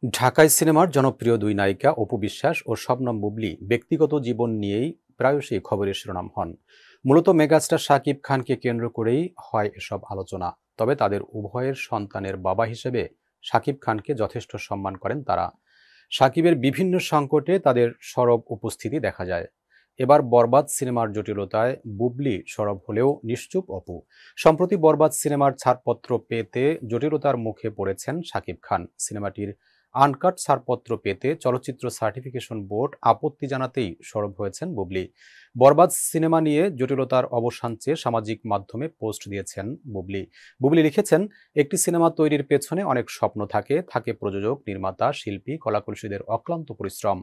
ঢাকাই সিনেমার জনপ্রিয় দুই নায়িকা অপু বিশ্বাস ও শবনম বুবলী ব্যক্তিগত জীবন নিয়েই প্রায়শই খবরের শিরোনাম হন। মূলত মেগাস্টার শাকিব খানকে কেন্দ্র করেই হয় এসব আলোচনা। তবে তাদের উভয়ের সন্তানের বাবা হিসেবে শাকিব খানকে যথেষ্ট সম্মান করেন তারা। শাকিবের বিভিন্ন সংকটে তাদের সরব উপস্থিতি দেখা যায়। এবার বরবাদ সিনেমার জটিলতায় বুবলী সরব হলেও নিশ্চুপ অপু। সম্প্রতি বরবাদ সিনেমার ছাড়পত্র পেতে জটিলতার মুখে পড়েছেন শাকিব খান। সিনেমাটির আনকাট ছাড়পত্র পেতে চলচ্চিত্র সার্টিফিকেশন বোর্ড আপত্তি জানাতেই সরব হয়েছেন বুবলী। বরবাদ সিনেমা নিয়ে জটিলতার অবসান চেয়ে সামাজিক মাধ্যমে পোস্ট দিয়েছেন বুবলী। বুবলী লিখেছেন, একটি সিনেমা তৈরির পেছনে অনেক স্বপ্ন থাকে, থাকে প্রযোজক, নির্মাতা, শিল্পী, কলাকুশলীদের অক্লান্ত পরিশ্রম।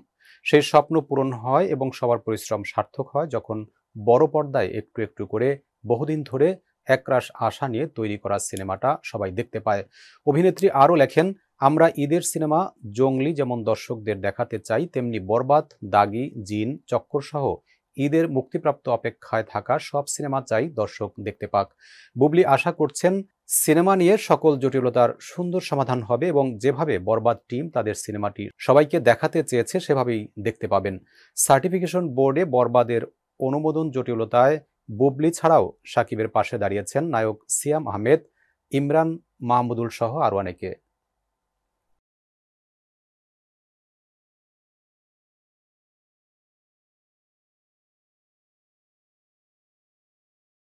সেই স্বপ্ন পূরণ হয় এবং সবার পরিশ্রম সার্থক হয় যখন বড় পর্দায় একটু একটু করে বহুদিন ধরে একরাশ আশা নিয়ে তৈরি করা সিনেমাটা সবাই দেখতে পায়। অভিনেত্রী আরও লেখেন, আমরা ঈদের সিনেমা জংলি যেমন দর্শকদের দেখাতে চাই, তেমনি বরবাদ, দাগি, জিন, চক্কর সহ ঈদের মুক্তিপ্রাপ্ত অপেক্ষায় থাকা সব সিনেমা চাই দর্শক দেখতে পাক। বুবলী আশা করছেন, সিনেমা নিয়ে সকল জটিলতার সুন্দর সমাধান হবে এবং যেভাবে বরবাদ টিম তাদের সিনেমাটি সবাইকে দেখাতে চেয়েছে সেভাবেই দেখতে পাবেন। সার্টিফিকেশন বোর্ডে বরবাদের অনুমোদন জটিলতায় বুবলী ছাড়াও শাকিবের পাশে দাঁড়িয়েছেন নায়ক সিয়াম আহমেদ, ইমরান মাহমুদুল সহ আরও অনেকে।